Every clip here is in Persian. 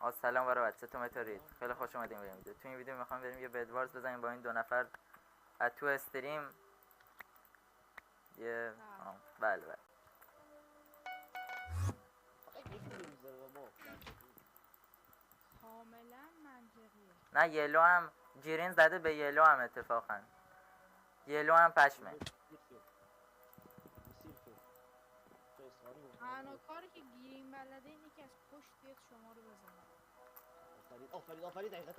سلام برای بچه تو متارید خیلی خوش اومدیم به این ویدیو. تو این ویدیو میخوام بریم یه بدوارز بزنیم با این دو نفر از تو استریم. یه بله کاملا منطقیه. نه یلو هم جیرین زده به یلو هم اتفاقا یلو هم پشمه. تنها کاری که گیریم بلده اینه که از پشت بیاد شما رو بزنه. آفرین دقیقا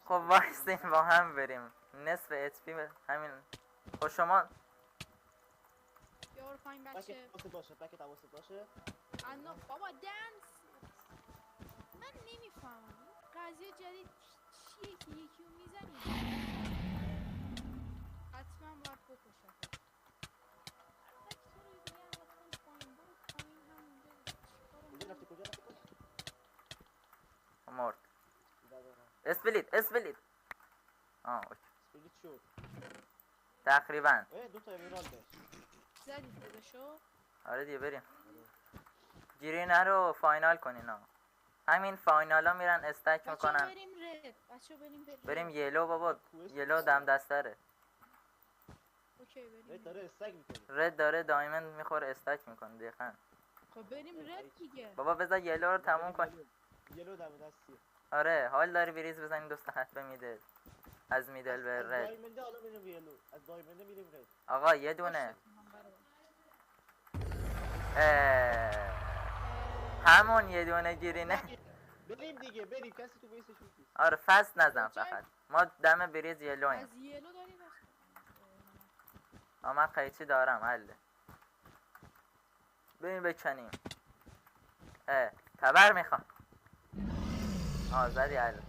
خب وایسین با هم بریم نصف HP همین. خب شما بیار پایین بچه. پکت حواست باشه. انا بابا دنس. من نمیفهمم قضیه جدید چیه که یکی رو میزنی حتما باید بکشم. مرد. اسپلیت اوکی. شد تقریبا دو تا امیرال داشت. زدی خودشو؟ آره دیگه بریم جیرینه رو فاینال کنین همین فاینال ها میرن استک میکنن. بریم رد. بچه بریم یلو بابا یلو دم دستره. اوکی بریم رد داره استک میکنه. رد داره دایمند میخوره استک میکنه دقیقاً. خب بریم رد دیگه. بابا بذار یلو رو تموم کن. یلو دم دستی. آره حال داری بریز بزنیم دوست خط به میدل از میدل به رد. دایمنده حالا میریم یلو. از دایمنده میریم رد. آقا یه دونه همون یه دونه گیرینه. بریم دیگه بریم کسی تو بیسش نیست. آره فست نزن فقط ما دم بریز یلویم. از یلو داری بس. من قیچی دارم حله. بریم بکنیم. تبر میخوام. زدی حله.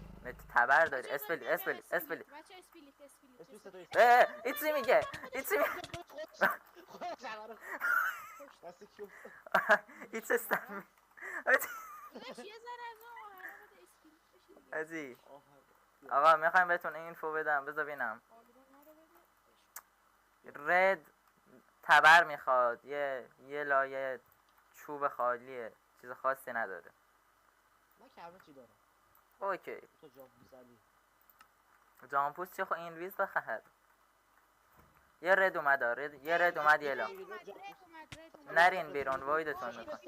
تبر داری اسپلیت بچه اسپلیت ایچی میگه ایچ استم یه ذره از ازی. آقا میخوایم بهتون اینفو بدم بذار ببینم. رد تبر میخواد یه لایه چوب خالیه چیز خاصی نداره. من که همه چی دارم. اوکی تو جام میزنی جامپوس چه خو اینویز بخهر. یه رد اومد یه رد اومد یلا. نرین بیرون وایدتون میکن.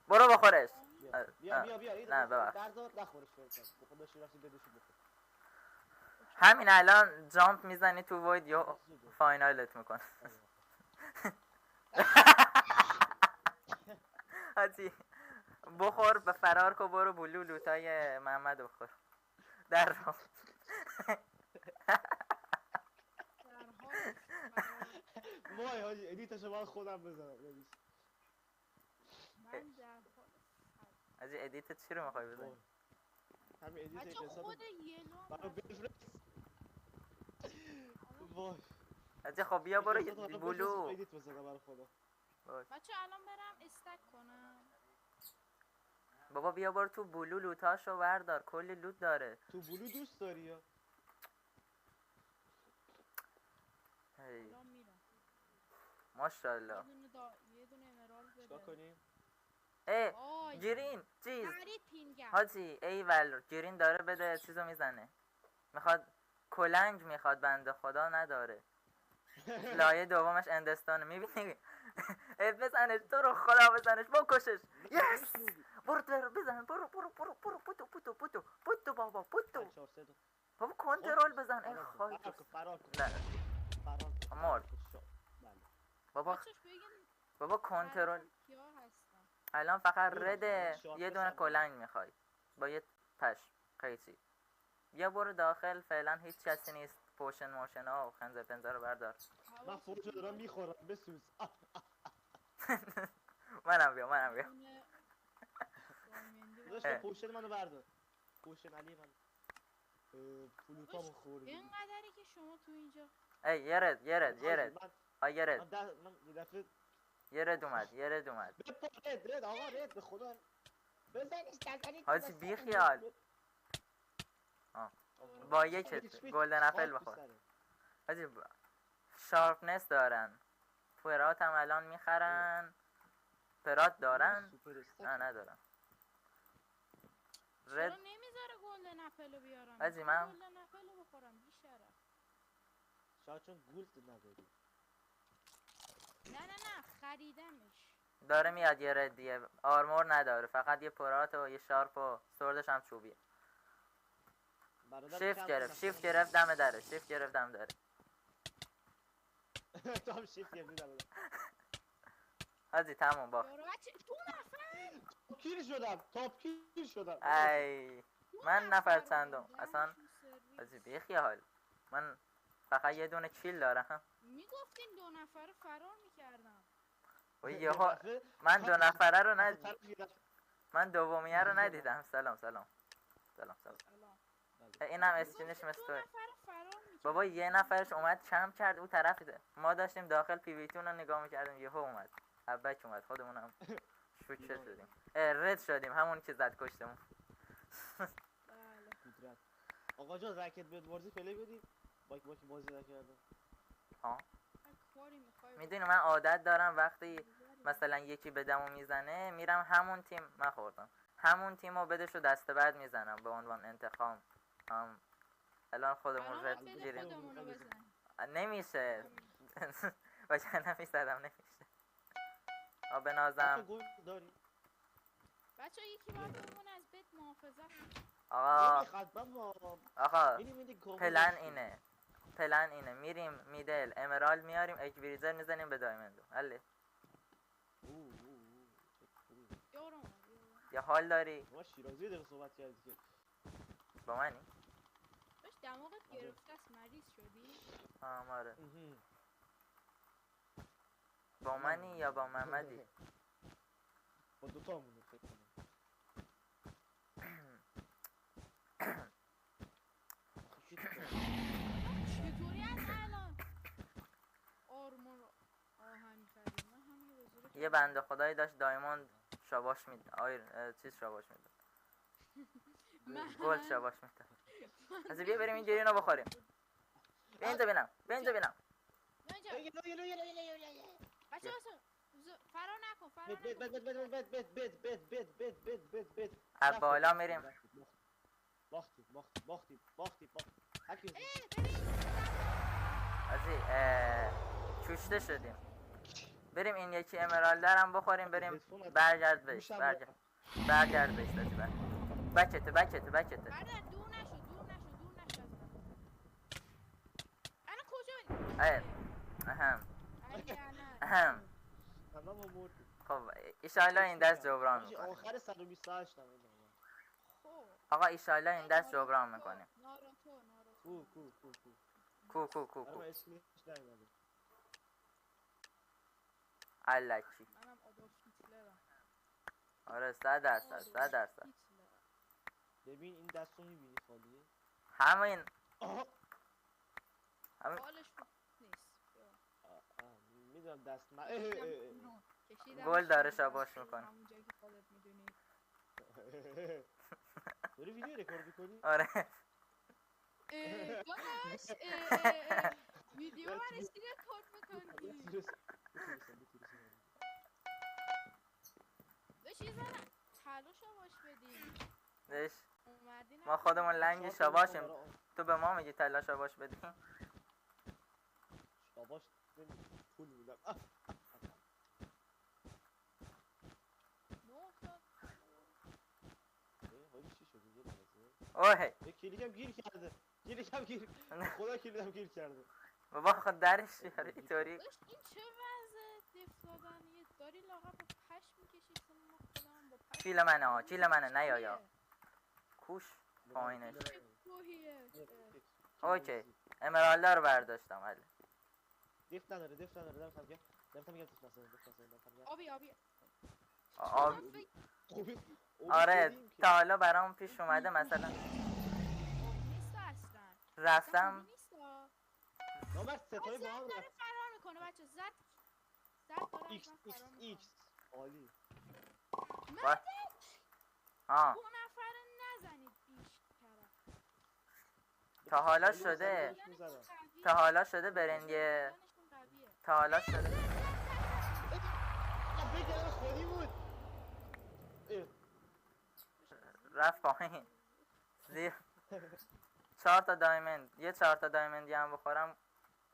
برو بخورش. بیا نه ببخش بردار نخورش خودش رفتی بدوشو بخور. همین الان جامپ میزنی تو وید یا فاینالت میکن. حاجی بخور به فرار کو برو بلو لوتای محمد بخور در راه. وای حاجی ادیتشو باید خودم بزنم. من در حاجی ادیت چی رو میخوای بزنی؟ همین ادیت بچه خود یلو وای حاجی خب بیا برو بلو. ادیت بزنم برای خدا. بچه الان برم استک کنم. بابا بیا برو تو بلو لوتاشو بردار کلی لوت داره. تو بلو دوست داری یا؟ الان میرم. ماشاءالله. یه دونه امرالد بده. چیکار کنیم؟ گیرین چیز پینگم. حاجی ایول گیرین داره بده چیزو میزنه. میخواد کلنگ میخواد بنده خدا نداره. لایه دومش اندستانه میبینی. بزنش تو رو خدا بزنش بکشش. یس برو بزن برو پوتو بابا پوتو بابا کنترل بزن. ای خواهی فرار مرد. بابا کنترل. الان فقط رده یه دونه کلنگ میخوای با یه قیچی. بیا برو داخل فعلا هیچ کسی نیست. پوشن موشن ها و خنزر پنزر رو بردار. من فوجو دارم میخورم بسوز. منم بیا داشت پوشن منو بردار. پوشن علی من فلوتامو خوردی. اینقدری که شما تو اینجا یه رد یه رد من دفعه یه رد اومد رد آقا رد به خدا بزنش حاجی بی خیال. با یک گلدن اپل بخور. حاجی شارپنس دارن. پرات هم الان میخرن. پرات دارن؟ نه ندارن. رد نمیذاره گلدن اپلو بیارم؟ حاجی من گلدن اپلو بخورم بی شرف. شاید چون گولد نداری. نه خریدمش. داره میاد یه ردیه، آرمور نداره، فقط یه پرات و یه شارپ و سوردش هم چوبیه. برادر شیفت کم گرفت، کن. شیفت گرفت دم دره، شیفت گرفت دم دره. تو هم شیفت گرفتی در حاجی تموم با یارو بچه 2 نفر. کیل شدم. تاپ کیل شدم. ای من نفر چندم بودن. اصلا. چون سرویس. حاجی بیخیال، من فقط یه دونه کیل دارم میگفتین 2 نفر فرار میکردم. و یهو من 2 نفره رو من دومیه رو ندیدم. سلام سلام سلام سلام. اینم اسکینش مثل 2 تو. نفر فرار میکردم. بابا یه نفرش اومد کم کرد او طرفیده، ما داشتیم داخل پی وی تون رو نگاه میکردیم، یهو اومد ابک اومد، خودمونم شوکه شدیم. رد شدیم، همون که زد کشتمون. بله. قدرت. آقا جان رکت بیاد بازی پلی بدیم. باک بازی نکردم. ها کاری میخوای میدونی من عادت دارم وقتی مثلا یکی به دمو میزنه میرم همون تیم، من خوردم همون تیم رو بدشو دست بعد میزنم به عنوان انتقام. الان خودمون رد گیریم خودمونو بزن. نمیشه وگرنه میزدم نمیشه. به بچه نازم گل داری؟ بچه یکی باید بمونه از بیت محافظت کنه. آقا نمیخواد بابا. آقا میریم پلن اینه میریم میدل امرال میاریم اکویریزر میزنیم به دایمندو. حله یارو اومد. یا حال داری ما شیرازی داره صحبت کردی که با منی؟ داشت دماغت گرفته است مریض شدی؟ آره با منی یا با محمدی؟ با دوتا همونه فکر کنم. چطوری از الان آرمور آهنی کردیم؟ من همین رو زیر یه بنده خدایی داشت دایموند شاباش میده، چیز شاباش میده، گلد شاباش میده. از بیا بریم این گرینو بخوریم. بیا اینجا بینم بچه فرار نکن فرار بد از بالا میریم. باختیم ازی چوشته شدیم. بریم این یکی امرالدر هم بخوریم بریم. برگرد بهش برگرد بهش بچته برده دور نشو الان کجا اهم خب ایشالله این دست جبران میکنیم. آخر 128 هم آقا ایشالله این دست جبران میکنیم. کو الکی. منم آدولف هیتلرم. آره 100%. ببین این دستو میبینی خالیه؟ همین حالش خوب نیست. میدونم دست من گل داره شاباش میکنه. همون جایی که خودت میدونی. داری ویدیو رکورد میکنی؟ آره داداش ویدیو برش چی رکورد میکنی؟ داشت یه ذره طلا شاباش بدیم. ما خودمون لنگی شاباشیم، تو به ما میگی طلا شاباش بدیم؟ شاباش پول میدم. اوه کلیکم گیر کرده. خدا کلیدم گیر کرده. بابا خود درش بیاره اینطوری. این چه وضع دف دادنیه؟ داری لاغر با پشم میکشی که ما خودم با پشم. کیل منه نه کوش پایینش. اوکی امرالده رو برداشتم. حله دف نداره دفتم میگم آبی خوبی آره تا حالا برام پیش اومده مثلا نیست اصلا رفتم نامرد ستایی با هم داره فرار میکنه بچه زد داره ایکس عالی مدد 2 نفر نزنید بیش طرف. تا حالا شده برنگ تا حالا شده رفت پایین زیر 4 تا دایموند، یه 4 تا دایموندی هم بخورم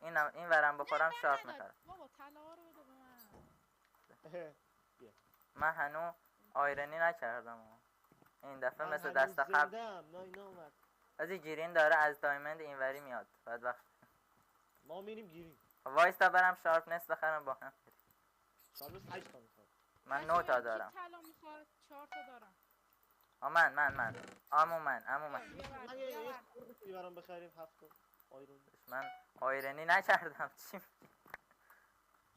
این ورم بخورم شارپ میخورم. بابا طلا رو بده به من. من هنوز آیرنی نکردم. این دفعه من مثل هنوز دست قبل زنده‌ام. نه اینا اومد. از این گیرین داره از دایموند اینوری میاد بعد وقت ما میریم گیریم. وایستا برم شارپنس بخرم با هم. شامل 8 تا میخواد. من 9 تا بچه‌ها، دارم. کی طلا میخواد؟ 4 تا دارم. من عمو من بیا بر، من بیا یه بر. خورده برام بخریم 7 تا آیرون. من آیرنی نکردم چی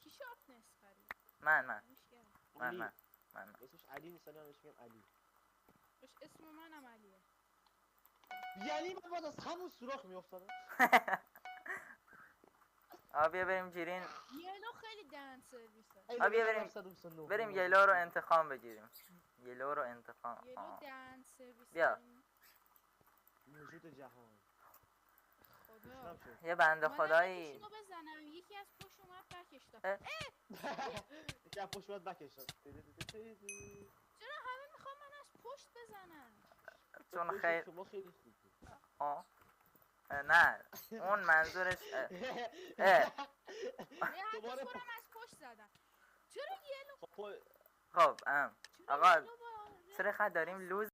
کی شارپنس خرید؟ من مشکل. من اسمش علی نیست، انا بهش میگم علی. اسم منم علیه. یعنی من بعد از همون سوراخ میافتادم. بیا بریم جیرین. یلو خیلی دهن سرویسه. بریم یلو رو انتقام بگیریم. یلو رو انتقام. یلو دهن سرویس. بیا. موجود جهان. خدا. یه بنده اومدم خدایی یکیشونو بزنم، یکی از پشت اومد بکش داد. یکی از پشت اومد بکش داد. چرا همه میخوام من از پشت بزنم؟ چون خیلی شما خیلی خوبی. نه اون منظورش یه حتی خودم از پشت زدم. چرا یلو؟ خب چرا آقا یلو با- چرا خد داریم لوز